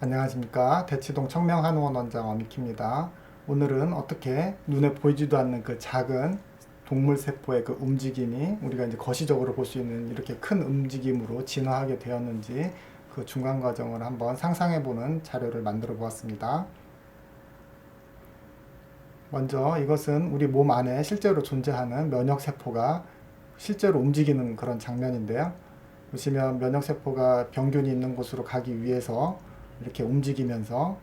안녕하십니까. 대치동 청명한의원 원장 엄익희입니다. 오늘은 어떻게 눈에 보이지도 않는 그 작은 동물 세포의 그 움직임이 우리가 이제 거시적으로 볼 수 있는 이렇게 큰 움직임으로 진화하게 되었는지 그 중간 과정을 한번 상상해 보는 자료를 만들어 보았습니다. 먼저 이것은 우리 몸 안에 실제로 존재하는 면역세포가 실제로 움직이는 그런 장면인데요. 보시면 면역세포가 병균이 있는 곳으로 가기 위해서 이렇게 움직이면서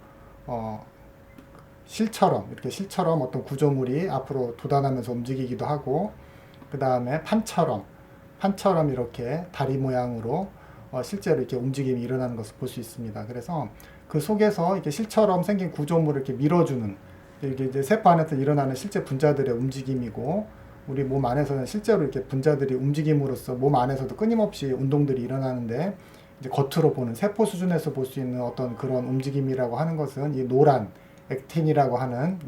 이렇게 실처럼 어떤 구조물이 앞으로 돋아나면서 움직이기도 하고, 그 다음에 판처럼 이렇게 다리 모양으로 실제로 이렇게 움직임이 일어나는 것을 볼 수 있습니다. 그래서 그 속에서 이렇게 실처럼 생긴 구조물을 이렇게 밀어주는, 이게 이제 세포 안에서 일어나는 실제 분자들의 움직임이고, 우리 몸 안에서는 실제로 이렇게 분자들이 움직임으로써 몸 안에서도 끊임없이 운동들이 일어나는데, 이제 겉으로 보는 세포 수준에서 볼 수 있는 어떤 그런 움직임이라고 하는 것은 이 노란 액틴이라고 하는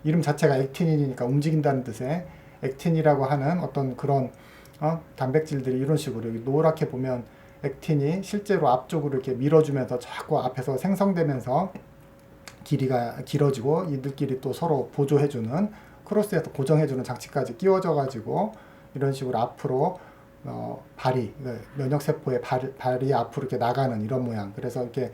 이름 자체가 액틴이니까 움직인다는 뜻의 액틴이라고 하는 어떤 그런 단백질들이 이런 식으로 노랗게 보면 액틴이 실제로 앞쪽으로 이렇게 밀어주면서 자꾸 앞에서 생성되면서 길이가 길어지고 이들끼리 또 서로 보조해주는 크로스해서 고정해주는 장치까지 끼워져 가지고 이런 식으로 앞으로 면역세포의 발이 앞으로 이렇게 나가는 이런 모양. 그래서 이렇게,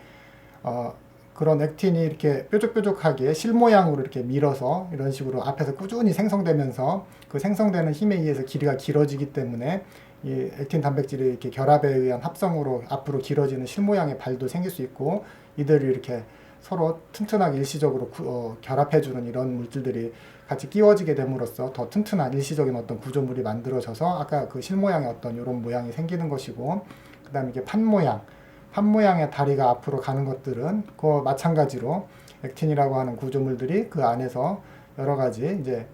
그런 액틴이 이렇게 뾰족뾰족하게 실 모양으로 이렇게 밀어서 이런 식으로 앞에서 꾸준히 생성되면서 그 생성되는 힘에 의해서 길이가 길어지기 때문에 이 액틴 단백질이 이렇게 결합에 의한 합성으로 앞으로 길어지는 실 모양의 발도 생길 수 있고, 이들이 이렇게 서로 튼튼하게 일시적으로 결합해주는 이런 물질들이 같이 끼워지게 됨으로써 더 튼튼한 일시적인 어떤 구조물이 만들어져서 아까 그 실 모양의 어떤 이런 모양이 생기는 것이고, 그 다음에 이게 판 모양의 다리가 앞으로 가는 것들은 그 마찬가지로 액틴이라고 하는 구조물들이 그 안에서 여러 가지 이제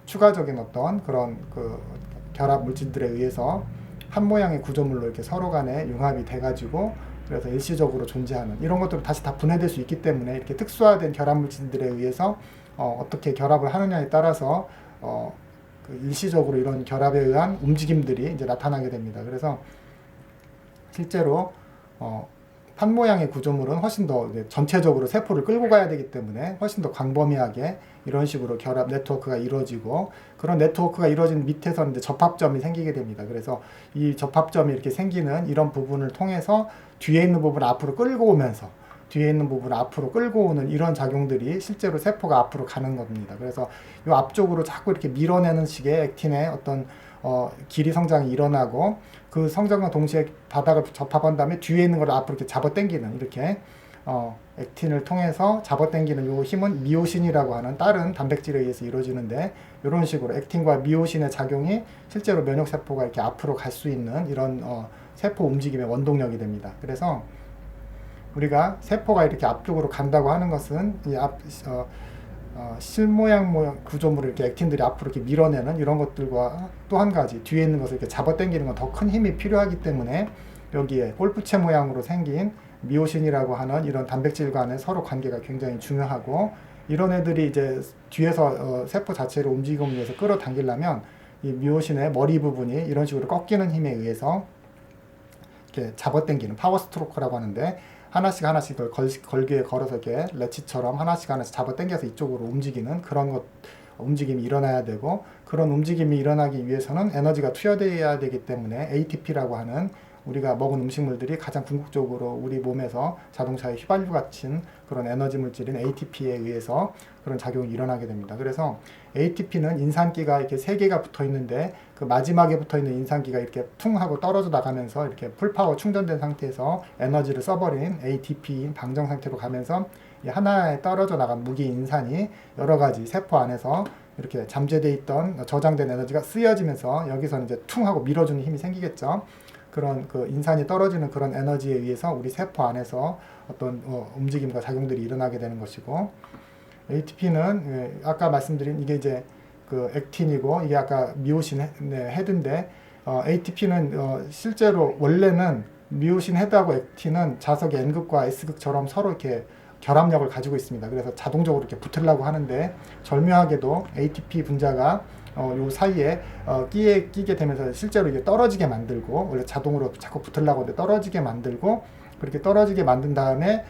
추가적인 어떤 그런 그 결합 물질들에 의해서 판 모양의 구조물로 이렇게 서로 간에 융합이 돼가지고, 그래서 일시적으로 존재하는 이런 것들을 다시 다 분해될 수 있기 때문에 이렇게 특수화된 결합 물질들에 의해서 어떻게 결합을 하느냐에 따라서 그 일시적으로 이런 결합에 의한 움직임들이 이제 나타나게 됩니다. 그래서 실제로 판 모양의 구조물은 훨씬 더 전체적으로 세포를 끌고 가야 되기 때문에 훨씬 더 광범위하게 이런 식으로 결합 네트워크가 이루어지고, 그런 네트워크가 이루어진 밑에서는 이제 접합점이 생기게 됩니다. 그래서 이 접합점이 이렇게 생기는 이런 부분을 통해서 뒤에 있는 부분을 앞으로 끌고 오는 이런 작용들이 실제로 세포가 앞으로 가는 겁니다. 그래서 이 앞쪽으로 자꾸 이렇게 밀어내는 식의 액틴의 어떤 길이 성장이 일어나고, 그 성장과 동시에 바닥을 접합한 다음에 뒤에 있는 걸 앞으로 이렇게 잡아당기는, 이렇게 액틴을 통해서 잡아당기는 요 힘은 미오신이라고 하는 다른 단백질에 의해서 이루어지는데, 이런 식으로 액틴과 미오신의 작용이 실제로 면역세포가 이렇게 앞으로 갈 수 있는 이런 세포 움직임의 원동력이 됩니다. 그래서 우리가 세포가 이렇게 앞쪽으로 간다고 하는 것은 이 실 모양 구조물을 이렇게 액틴들이 앞으로 이렇게 밀어내는 이런 것들과 또 한 가지 뒤에 있는 것을 이렇게 잡아당기는 건 더 큰 힘이 필요하기 때문에 여기에 골프채 모양으로 생긴 미오신이라고 하는 이런 단백질 간의 서로 관계가 굉장히 중요하고, 이런 애들이 이제 뒤에서 세포 자체를 움직임을 위해서 끌어당기려면 이 미오신의 머리 부분이 이런 식으로 꺾이는 힘에 의해서 이렇게 잡아당기는 파워 스트로크라고 하는데, 하나씩 걸기에 걸어서 이렇게 레치처럼 하나씩 잡아당겨서 이쪽으로 움직이는 그런 움직임이 일어나야 되고, 그런 움직임이 일어나기 위해서는 에너지가 투여돼야 되기 때문에 ATP라고 하는 우리가 먹은 음식물들이 가장 궁극적으로 우리 몸에서 자동차의 휘발유 같은 그런 에너지 물질인 ATP에 의해서 그런 작용이 일어나게 됩니다. 그래서 ATP는 인산기가 이렇게 3개가 붙어 있는데, 그 마지막에 붙어 있는 인산기가 이렇게 퉁 하고 떨어져 나가면서 이렇게 풀파워 충전된 상태에서 에너지를 써버린 ATP인 방정 상태로 가면서 이 하나에 떨어져 나간 무기 인산이 여러 가지 세포 안에서 이렇게 잠재되어 있던 저장된 에너지가 쓰여지면서 여기서는 이제 퉁 하고 밀어주는 힘이 생기겠죠. 그런 그 인산이 떨어지는 그런 에너지에 의해서 우리 세포 안에서 어떤 움직임과 작용들이 일어나게 되는 것이고, ATP는 아까 말씀드린 이게 이제 그 액틴이고, 이게 아까 미오신 헤드인데, ATP는 실제로 원래는 미오신 헤드하고 액틴은 자석의 N극과 S극처럼 서로 이렇게 결합력을 가지고 있습니다. 그래서 자동적으로 이렇게 붙으려고 하는데, 절묘하게도 ATP 분자가 요 사이에 끼게 되면서 실제로 이게 떨어지게 만들고, 원래 자동으로 자꾸 붙으려고 하는데 떨어지게 만들고, 그렇게 떨어지게 만든 다음에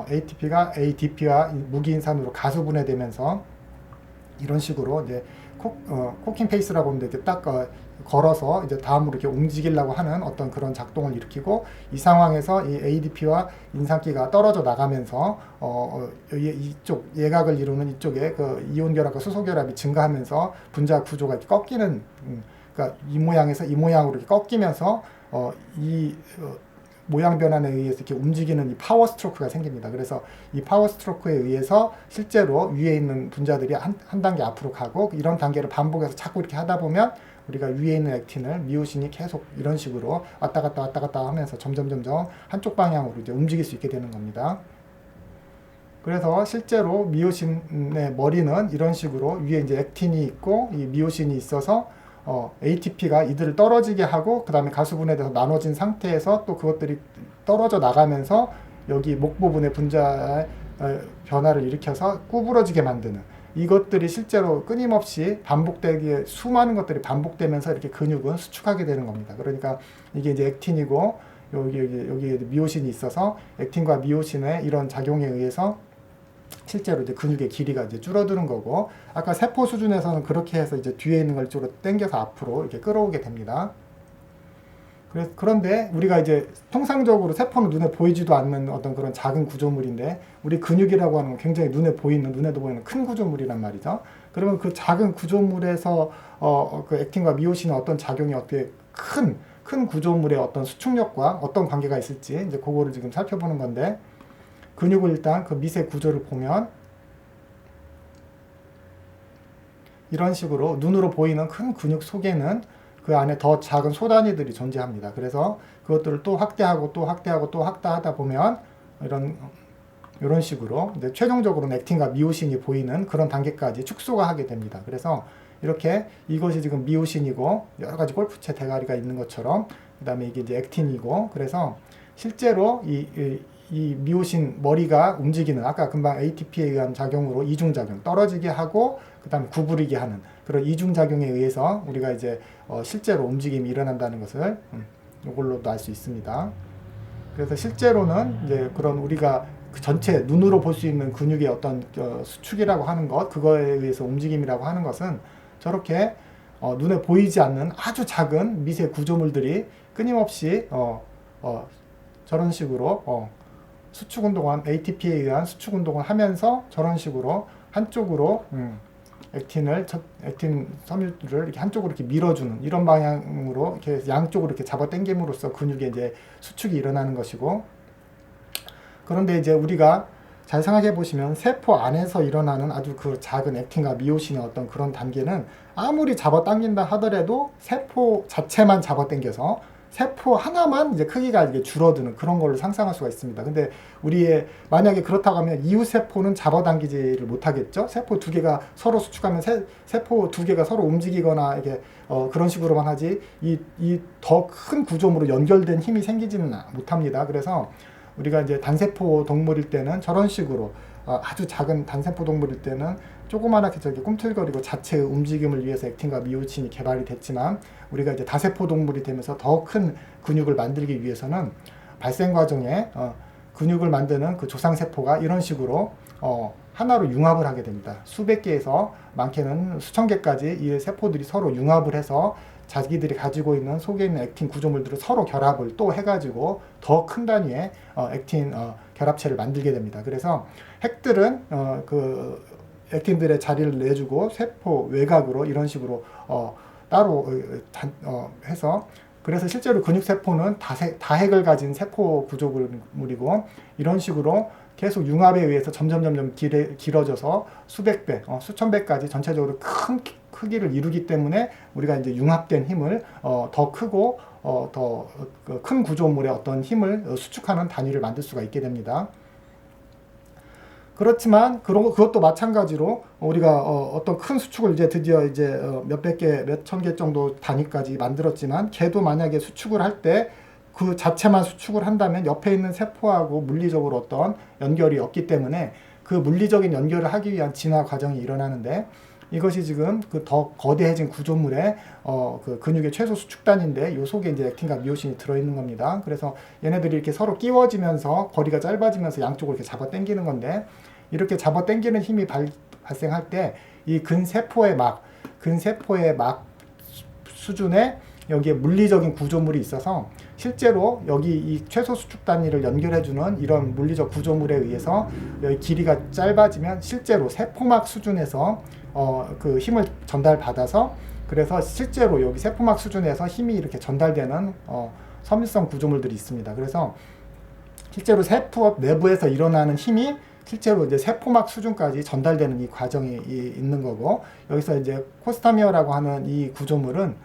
ATP가 ADP와 무기인산으로 가수분해되면서 이런 식으로 이제 코킹 페이스라고 하는데 이렇게 딱 걸어서 이제 다음으로 이렇게 움직이려고 하는 어떤 그런 작동을 일으키고, 이 상황에서 이 ADP와 인산기가 떨어져 나가면서 이쪽 예각을 이루는 이쪽에 그 이온 결합과 수소 결합이 증가하면서 분자 구조가 이렇게 꺾이는, 그러니까 이 모양에서 이 모양으로 이렇게 꺾이면서 모양 변환에 의해서 이렇게 움직이는 이 파워 스트로크가 생깁니다. 그래서 이 파워 스트로크에 의해서 실제로 위에 있는 분자들이 한 단계 앞으로 가고, 이런 단계를 반복해서 자꾸 이렇게 하다 보면 우리가 위에 있는 액틴을 미오신이 계속 이런 식으로 왔다 갔다 하면서 점점 한쪽 방향으로 이제 움직일 수 있게 되는 겁니다. 그래서 실제로 미오신의 머리는 이런 식으로 위에 이제 액틴이 있고 이 미오신이 있어서 ATP가 이들을 떨어지게 하고, 그 다음에 가수분해돼서 나눠진 상태에서 또 그것들이 떨어져 나가면서 여기 목 부분의 분자의 변화를 일으켜서 구부러지게 만드는, 이것들이 실제로 끊임없이 반복되기에 수많은 것들이 반복되면서 이렇게 근육은 수축하게 되는 겁니다. 그러니까 이게 이제 액틴이고 여기 미오신이 있어서 액틴과 미오신의 이런 작용에 의해서 실제로 이제 근육의 길이가 이제 줄어드는 거고, 아까 세포 수준에서는 그렇게 해서 이제 뒤에 있는 걸 쪽으로 당겨서 앞으로 이렇게 끌어오게 됩니다. 그런데 우리가 이제 통상적으로 세포는 눈에 보이지도 않는 어떤 그런 작은 구조물인데, 우리 근육이라고 하는 건 굉장히 눈에도 보이는 큰 구조물이란 말이죠. 그러면 그 작은 구조물에서 그 액틴과 미오신의 어떤 작용이 어떻게 큰 구조물의 어떤 수축력과 어떤 관계가 있을지 이제 그거를 지금 살펴보는 건데, 근육을 일단 그 미세 구조를 보면 이런 식으로 눈으로 보이는 큰 근육 속에는 그 안에 더 작은 소단위들이 존재합니다. 그래서 그것들을 또 확대하고 확대하다 보면 이런 식으로 이제 최종적으로는 액틴과 미오신이 보이는 그런 단계까지 축소가 하게 됩니다. 그래서 이렇게 이것이 지금 미오신이고 여러 가지 골프채 대가리가 있는 것처럼, 그 다음에 이게 이제 액틴이고, 그래서 실제로 이 미오신 머리가 움직이는, 아까 금방 ATP에 의한 작용으로 이중작용, 떨어지게 하고 그 다음에 구부리게 하는 그런 이중작용에 의해서 우리가 이제 실제로 움직임이 일어난다는 것을 이걸로도 알 수 있습니다. 그래서 실제로는 이제 그런 우리가 그 전체 눈으로 볼 수 있는 근육의 어떤 수축이라고 하는 것, 그거에 의해서 움직임이라고 하는 것은 저렇게 눈에 보이지 않는 아주 작은 미세 구조물들이 끊임없이 저런 식으로 수축 운동을, ATP에 의한 수축 운동을 하면서 저런 식으로 한쪽으로 액틴 섬유들을 이렇게 한쪽으로 이렇게 밀어주는 이런 방향으로 이렇게 양쪽으로 이렇게 잡아 당김으로써 근육에 이제 수축이 일어나는 것이고, 그런데 이제 우리가 잘 생각해 보시면 세포 안에서 일어나는 아주 그 작은 액틴과 미오신의 어떤 그런 단계는 아무리 잡아 당긴다 하더라도 세포 자체만 잡아 당겨서 세포 하나만 이제 크기가 이게 줄어드는 그런 걸로 상상할 수가 있습니다. 근데 우리의 만약에 그렇다고 하면 이웃 세포는 잡아당기지를 못하겠죠. 세포 두 개가 서로 수축하면 세포 두 개가 서로 움직이거나 이게 그런 식으로만 하지 이 더 큰 구조물로 연결된 힘이 생기지는 못합니다. 그래서 우리가 이제 단세포 동물일 때는 저런 식으로 아주 작은 단세포 동물일 때는 조그만하게 저기 꿈틀거리고 자체의 움직임을 위해서 액틴과 미오신이 개발이 됐지만, 우리가 이제 다세포 동물이 되면서 더 큰 근육을 만들기 위해서는 발생 과정에 근육을 만드는 그 조상세포가 이런 식으로 하나로 융합을 하게 됩니다. 수백 개에서 많게는 수천 개까지 이 세포들이 서로 융합을 해서 자기들이 가지고 있는 속에 있는 액틴 구조물들을 서로 결합을 또 해가지고 더 큰 단위의 액틴 결합체를 만들게 됩니다. 그래서 핵들은 그 액틴들의 자리를 내주고 세포 외곽으로 이런 식으로 따로 해서, 그래서 실제로 근육세포는 다핵을 가진 세포 구조물이고, 이런 식으로 계속 융합에 의해서 점점 길어져서 수백 배, 수천 배까지 전체적으로 큰 크기를 이루기 때문에 우리가 이제 융합된 힘을 더 크고 더 큰 구조물의 어떤 힘을 수축하는 단위를 만들 수가 있게 됩니다. 그렇지만 그것도 마찬가지로 우리가 어떤 큰 수축을 이제 드디어 이제 몇백 개, 몇천 개 정도 단위까지 만들었지만, 걔도 만약에 수축을 할 때 그 자체만 수축을 한다면 옆에 있는 세포하고 물리적으로 어떤 연결이 없기 때문에 그 물리적인 연결을 하기 위한 진화 과정이 일어나는데, 이것이 지금 그 더 거대해진 구조물의 그 근육의 최소 수축단인데 요 속에 이제 액틴과 미오신이 들어있는 겁니다. 그래서 얘네들이 이렇게 서로 끼워지면서 거리가 짧아지면서 양쪽으로 이렇게 잡아 당기는 건데, 이렇게 잡아 당기는 힘이 발생할 때 이 근세포의 막 수준의 여기에 물리적인 구조물이 있어서 실제로 여기 이 최소 수축 단위를 연결해주는 이런 물리적 구조물에 의해서 여기 길이가 짧아지면 실제로 세포막 수준에서 그 힘을 전달받아서, 그래서 실제로 여기 세포막 수준에서 힘이 이렇게 전달되는 섬유성 구조물들이 있습니다. 그래서 실제로 세포 내부에서 일어나는 힘이 실제로 이제 세포막 수준까지 전달되는 이 과정이 있는 거고, 여기서 이제 코스타미어라고 하는 이 구조물은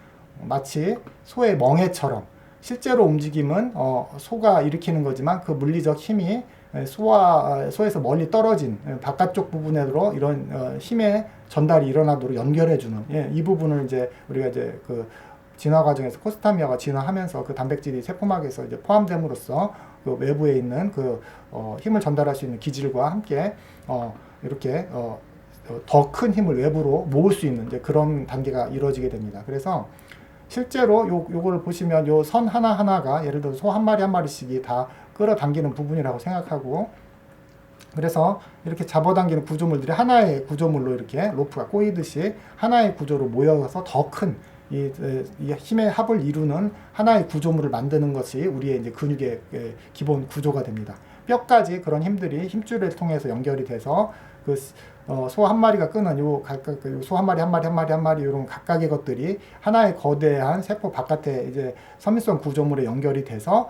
마치 소의 멍에처럼 실제로 움직임은 소가 일으키는 거지만 그 물리적 힘이 소에서 멀리 떨어진 바깥쪽 부분으로 이런 힘의 전달이 일어나도록 연결해주는, 이 부분을 이제 우리가 이제 그 진화 과정에서 코스타미아가 진화하면서 그 단백질이 세포막에서 이제 포함됨으로써 그 외부에 있는 그 힘을 전달할 수 있는 기질과 함께 이렇게 더 큰 힘을 외부로 모을 수 있는 이제 그런 단계가 이루어지게 됩니다. 그래서 실제로 요거를 보시면 요 선 하나하나가 예를 들어 소 한 마리 한 마리씩이 다 끌어당기는 부분이라고 생각하고, 그래서 이렇게 잡아당기는 구조물들이 하나의 구조물로 이렇게 로프가 꼬이듯이 하나의 구조로 모여서 더 큰 이 힘의 합을 이루는 하나의 구조물을 만드는 것이 우리의 이제 근육의 기본 구조가 됩니다. 뼈까지 그런 힘들이 힘줄을 통해서 연결이 돼서 그 소 한 마리가 끄는 요 각각 소 한 마리 이런 각각의 것들이 하나의 거대한 세포 바깥에 이제 섬유성 구조물에 연결이 돼서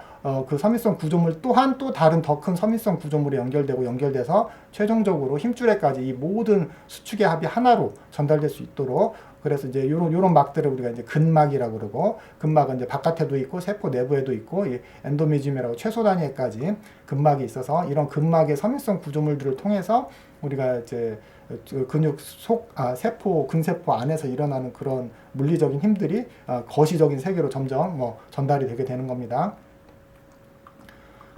그 섬유성 구조물 또한 또 다른 더 큰 섬유성 구조물에 연결돼서 최종적으로 힘줄에까지 이 모든 수축의 합이 하나로 전달될 수 있도록, 그래서 이제 요런 막들을 우리가 이제 근막이라고 그러고, 근막은 이제 바깥에도 있고 세포 내부에도 있고 이 엔도미즘이라고 최소 단위에까지 근막이 있어서 이런 근막의 섬유성 구조물들을 통해서 우리가 이제 근육 세포, 근세포 안에서 일어나는 그런 물리적인 힘들이 거시적인 세계로 점점 전달이 되게 되는 겁니다.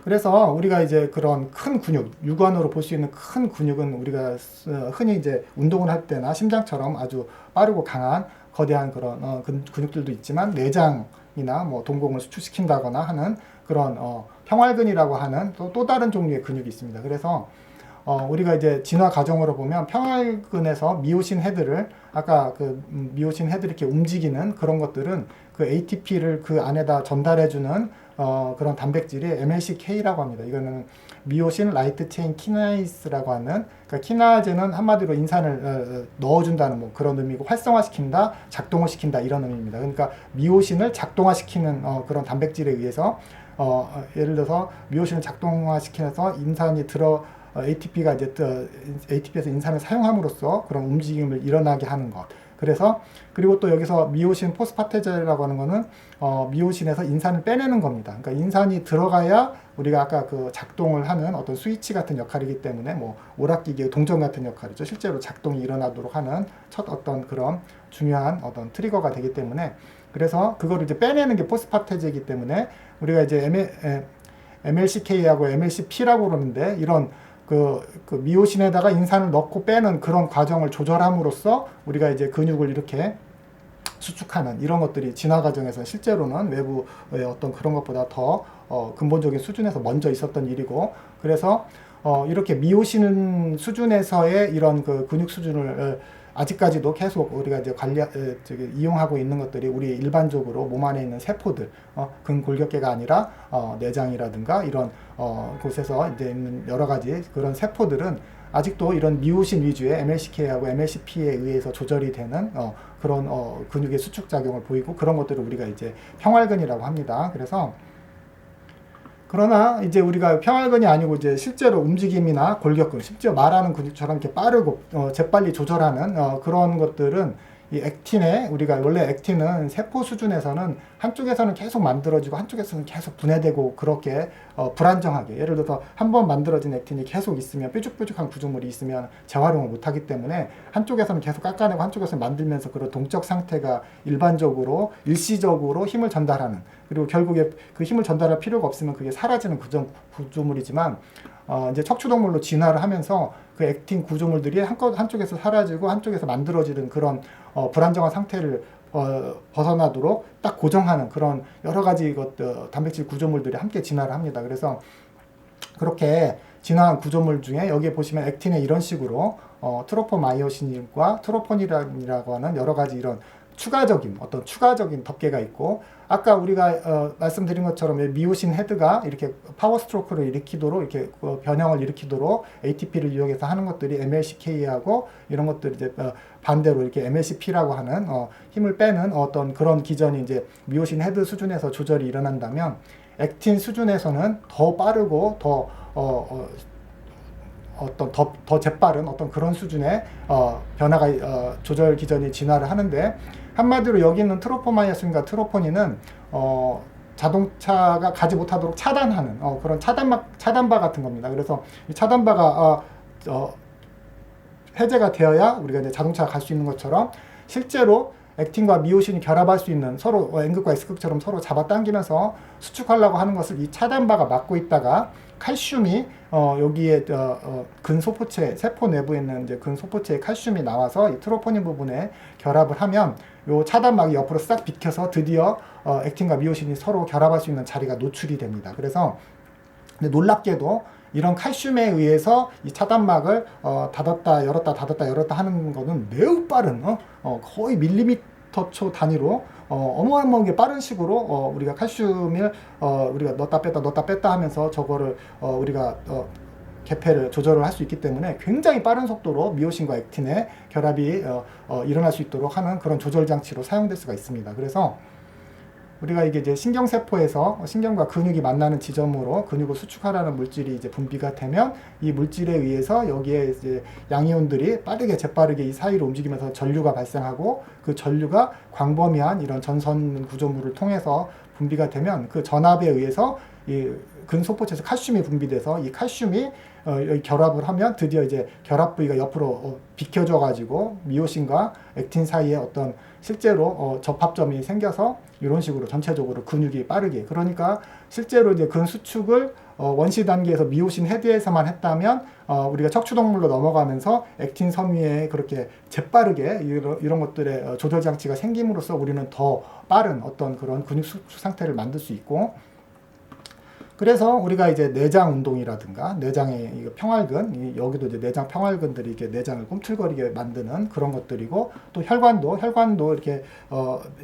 그래서 우리가 이제 그런 큰 근육, 육안으로 볼 수 있는 큰 근육은 우리가 흔히 이제 운동을 할 때나 심장처럼 아주 빠르고 강한 거대한 그런 근육들도 있지만, 내장이나 동공을 수축시킨다거나 하는 그런 평활근이라고 하는 또 다른 종류의 근육이 있습니다. 그래서 우리가 이제 진화 과정으로 보면 평활근에서 미오신 헤드를 아까 그 미오신 헤드 이렇게 움직이는 그런 것들은 그 ATP를 그 안에다 전달해주는 그런 단백질이 MLCK라고 합니다. 이거는 미오신 라이트 체인 키나이스라고 하는, 그러니까 키나제는 한마디로 인산을 넣어준다는 그런 의미고, 활성화시킨다, 작동을 시킨다 이런 의미입니다. 그러니까 미오신을 작동화시키는 그런 단백질에 의해서 예를 들어서 미오신을 작동화시켜서 인산이 ATP가 이제 ATP에서 인산을 사용함으로써 그런 움직임을 일어나게 하는 것. 그래서 그리고 또 여기서 미오신 포스파테제라고 하는 거는 미오신에서 인산을 빼내는 겁니다. 그러니까 인산이 들어가야 우리가 아까 그 작동을 하는 어떤 스위치 같은 역할이기 때문에 오락기기의 동전 같은 역할이죠. 실제로 작동이 일어나도록 하는 첫 어떤 그런 중요한 어떤 트리거가 되기 때문에, 그래서 그거를 이제 빼내는 게 포스파테제이기 때문에 우리가 이제 MLCK하고 MLCP라고 그러는데, 이런 그 미오신에다가 인산을 넣고 빼는 그런 과정을 조절함으로써 우리가 이제 근육을 이렇게 수축하는 이런 것들이 진화 과정에서 실제로는 외부의 어떤 그런 것보다 더 근본적인 수준에서 먼저 있었던 일이고, 그래서 이렇게 미오신 수준에서의 이런 그 근육 수준을 아직까지도 계속 우리가 이제 이용하고 있는 것들이 우리 일반적으로 몸 안에 있는 세포들, 근골격계가 아니라 내장이라든가 이런 곳에서 이제 있는 여러 가지 그런 세포들은 아직도 이런 미오신 위주의 MLCK하고 MLCP에 의해서 조절이 되는 그런 근육의 수축 작용을 보이고, 그런 것들을 우리가 이제 평활근이라고 합니다. 그래서 그러나 이제 우리가 평활근이 아니고 이제 실제로 움직임이나 골격근, 심지어 말하는 근육처럼 이렇게 빠르고 재빨리 조절하는 그런 것들은 이 액틴에, 우리가 원래 액틴은 세포 수준에서는 한쪽에서는 계속 만들어지고 한쪽에서는 계속 분해되고 그렇게 불안정하게, 예를 들어서 한 번 만들어진 액틴이 계속 있으면, 뾰족뾰족한 구조물이 있으면 재활용을 못하기 때문에 한쪽에서는 계속 깎아내고 한쪽에서는 만들면서 그런 동적 상태가 일반적으로 일시적으로 힘을 전달하는, 그리고 결국에 그 힘을 전달할 필요가 없으면 그게 사라지는 구조물이지만, 이제 척추동물로 진화를 하면서 그 액틴 구조물들이 한쪽에서 사라지고 한쪽에서 만들어지는 그런 불안정한 상태를 벗어나도록 딱 고정하는 그런 여러 가지 단백질 구조물들이 함께 진화를 합니다. 그래서 그렇게 진화한 구조물 중에 여기에 보시면 액틴에 이런 식으로 트로포마이오신과 트로포닌이라고 하는 여러 가지 이런 추가적인 덮개가 있고, 아까 우리가 말씀드린 것처럼 미오신 헤드가 이렇게 파워 스트로크를 일으키도록, 이렇게 변형을 일으키도록 ATP를 이용해서 하는 것들이 MLCK하고 이런 것들이 이제 반대로 이렇게 MLCP라고 하는 힘을 빼는 어떤 그런 기전이 이제 미오신 헤드 수준에서 조절이 일어난다면, 액틴 수준에서는 더 빠르고 더 재빠른 어떤 그런 수준의 변화가 조절 기전이 진화를 하는데, 한마디로 여기 있는 트로포마이오신과 트로포닌은 자동차가 가지 못하도록 차단하는 그런 차단바 같은 겁니다. 그래서 이 차단바가 해제가 되어야 우리가 이제 자동차가 갈 수 있는 것처럼, 실제로 액틴과 미오신이 결합할 수 있는, 서로 N극과 S극처럼 서로 잡아당기면서 수축하려고 하는 것을 이 차단바가 막고 있다가, 칼슘이 여기에 근소포체, 세포 내부에 있는 이제 근소포체에 칼슘이 나와서 이 트로포닌 부분에 결합을 하면 요 차단막이 옆으로 싹 비켜서 드디어 액틴과 미오신이 서로 결합할 수 있는 자리가 노출이 됩니다. 그래서 근데 놀랍게도 이런 칼슘에 의해서 이 차단막을 닫았다 열었다 닫았다 열었다 하는 거는 매우 빠른 거의 밀리미터초 단위로 어마어마하게 빠른 식으로 우리가 칼슘을 우리가 넣었다 뺐다 하면서 저거를 우리가 개폐를 조절을 할 수 있기 때문에 굉장히 빠른 속도로 미오신과 액틴의 결합이 일어날 수 있도록 하는 그런 조절 장치로 사용될 수가 있습니다. 그래서 우리가 이게 이제 신경세포에서 신경과 근육이 만나는 지점으로 근육을 수축하라는 물질이 이제 분비가 되면, 이 물질에 의해서 여기에 이제 양이온들이 재빠르게 이 사이로 움직이면서 전류가 발생하고, 그 전류가 광범위한 이런 전선 구조물을 통해서 분비가 되면, 그 전압에 의해서 이 근소포체에서 칼슘이 분비돼서 이 칼슘이 결합을 하면 드디어 이제 결합 부위가 옆으로 비켜져 가지고 미오신과 액틴 사이에 어떤 실제로 접합점이 생겨서 이런 식으로 전체적으로 근육이 빠르게, 그러니까 실제로 이제 근 수축을 원시 단계에서 미오신 헤드에서만 했다면 우리가 척추동물로 넘어가면서 액틴 섬유에 그렇게 재빠르게 이런 것들의 조절 장치가 생김으로써 우리는 더 빠른 어떤 그런 근육 수축 상태를 만들 수 있고, 그래서 우리가 이제 내장 운동이라든가 내장의 평활근, 여기도 이제 내장 평활근들이 이렇게 내장을 꿈틀거리게 만드는 그런 것들이고, 또 혈관도 이렇게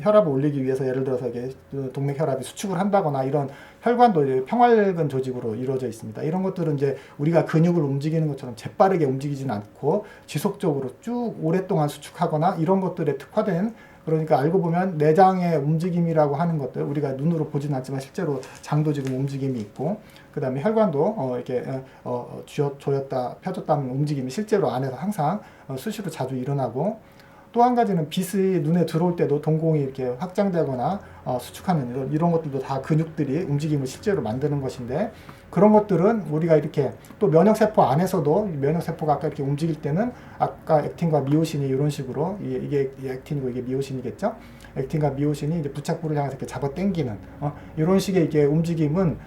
혈압을 올리기 위해서 예를 들어서 이게 동맥 혈압이 수축을 한다거나 이런 혈관도 평활근 조직으로 이루어져 있습니다. 이런 것들은 이제 우리가 근육을 움직이는 것처럼 재빠르게 움직이지는 않고 지속적으로 쭉 오랫동안 수축하거나 이런 것들에 특화된, 그러니까 알고 보면 내장의 움직임이라고 하는 것들, 우리가 눈으로 보진 않지만 실제로 장도 지금 움직임이 있고, 그 다음에 혈관도 이렇게 조였다 펴졌다 하는 움직임이 실제로 안에서 항상 수시로 자주 일어나고, 또 한 가지는 빛이 눈에 들어올 때도 동공이 이렇게 확장되거나 수축하는 이런 것들도 다 근육들이 움직임을 실제로 만드는 것인데, 그런 것들은 우리가 이렇게 또 면역세포 안에서도 면역세포가 아까 이렇게 움직일 때는 아까 액틴과 미오신이 이런 식으로, 이게 액틴이고 이게 미오신이겠죠? 액틴과 미오신이 이제 부착부를 향해서 이렇게 잡아 당기는 이런 식의 이게 움직임은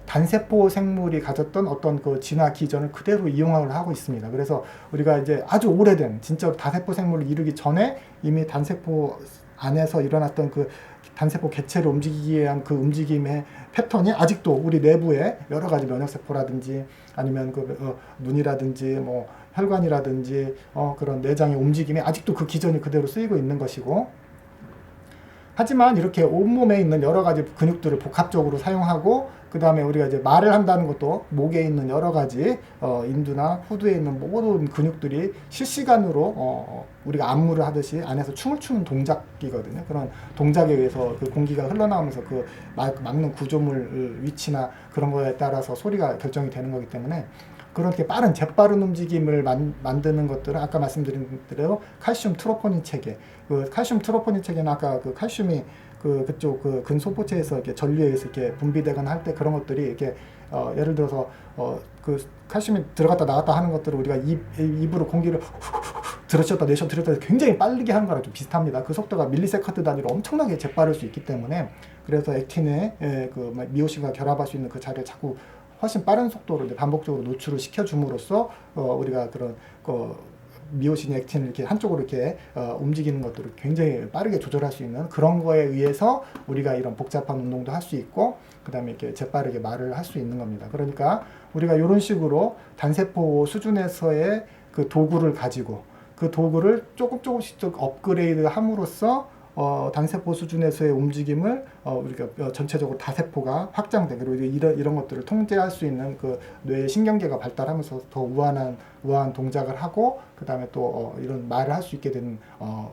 단세포 생물이 가졌던 어떤 그 진화 기전을 그대로 이용을 하고 있습니다. 그래서 우리가 이제 아주 오래된 진짜 다세포 생물을 이루기 전에 이미 단세포 안에서 일어났던 그 단세포 개체를 움직이기 위한 그 움직임의 패턴이 아직도 우리 내부에 여러 가지 면역세포라든지 아니면 눈이라든지 뭐 혈관이라든지 그런 내장의 움직임이 아직도 그 기전이 그대로 쓰이고 있는 것이고, 하지만 이렇게 온몸에 있는 여러 가지 근육들을 복합적으로 사용하고, 그 다음에 우리가 이제 말을 한다는 것도 목에 있는 여러 가지 인두나 후두에 있는 모든 근육들이 실시간으로 우리가 안무를 하듯이 안에서 춤을 추는 동작이거든요. 그런 동작에 의해서 그 공기가 흘러나오면서 그 막는 구조물 위치나 그런 거에 따라서 소리가 결정이 되는 거기 때문에, 그렇게 재빠른 움직임을 만드는 것들은 아까 말씀드린 대로 칼슘 트로포닌 체계, 그 칼슘 트로포닌 체계는 아까 그 칼슘이 그쪽 그 근소포체에서 이렇게 전류에 의해서 이렇게 분비되거나 할 때 그런 것들이 이렇게 예를 들어서 그 칼슘이 들어갔다 나갔다 하는 것들을 우리가 입으로 공기를 들어쳤다 내쉬었다 굉장히 빠르게 하는 거랑 좀 비슷합니다. 그 속도가 밀리세컨드 단위로 엄청나게 재빠를 수 있기 때문에 그래서 액틴에 그 미오신과 결합할 수 있는 그 자리를 자꾸 훨씬 빠른 속도로 이제 반복적으로 노출을 시켜줌으로써 우리가 그런 미오신, 액틴을 이렇게 한쪽으로 이렇게 움직이는 것들을 굉장히 빠르게 조절할 수 있는 그런 거에 의해서 우리가 이런 복잡한 운동도 할 수 있고 그 다음에 이렇게 재빠르게 말을 할 수 있는 겁니다. 그러니까 우리가 이런 식으로 단세포 수준에서의 그 도구를 가지고 그 도구를 조금씩 업그레이드 함으로써 단세포 수준에서의 움직임을 우리가 전체적으로 다세포가 확장돼 그리고 이런 것들을 통제할 수 있는 그 뇌의 신경계가 발달하면서 더 우아한 동작을 하고 그 다음에 또 이런 말을 할 수 있게 되는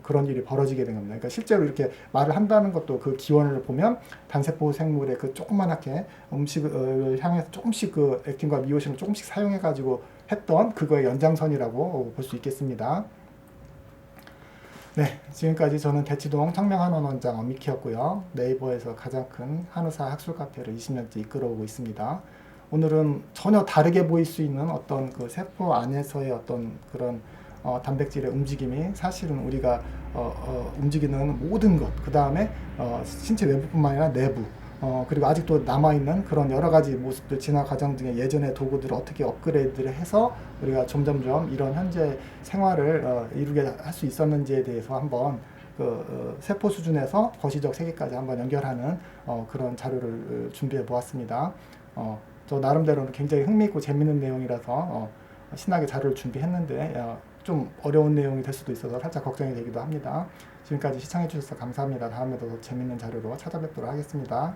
그런 일이 벌어지게 된 겁니다. 그러니까 실제로 이렇게 말을 한다는 것도 그 기원을 보면 단세포 생물의 그 조그만하게 음식을 향해서 조금씩 그 액틴과 미오신을 조금씩 사용해 가지고 했던 그거의 연장선이라고 볼 수 있겠습니다. 네, 지금까지 저는 대치동 청명한원 원장 엄미키였고요. 네이버에서 가장 큰 한의사 학술 카페를 20년째 이끌어오고 있습니다. 오늘은 전혀 다르게 보일 수 있는 어떤 그 세포 안에서의 어떤 그런 단백질의 움직임이 사실은 우리가 움직이는 모든 것, 그 다음에 신체 외부뿐만 아니라 내부, 그리고 아직도 남아있는 그런 여러 가지 모습들, 진화 과정 중에 예전의 도구들을 어떻게 업그레이드를 해서 우리가 점점점 이런 현재 생활을 이루게 할 수 있었는지에 대해서 한번 세포 수준에서 거시적 세계까지 한번 연결하는 그런 자료를 준비해 보았습니다. 저 나름대로는 굉장히 흥미있고 재밌는 내용이라서 신나게 자료를 준비했는데 좀 어려운 내용이 될 수도 있어서 살짝 걱정이 되기도 합니다. 지금까지 시청해 주셔서 감사합니다. 다음에도 더 재밌는 자료로 찾아뵙도록 하겠습니다.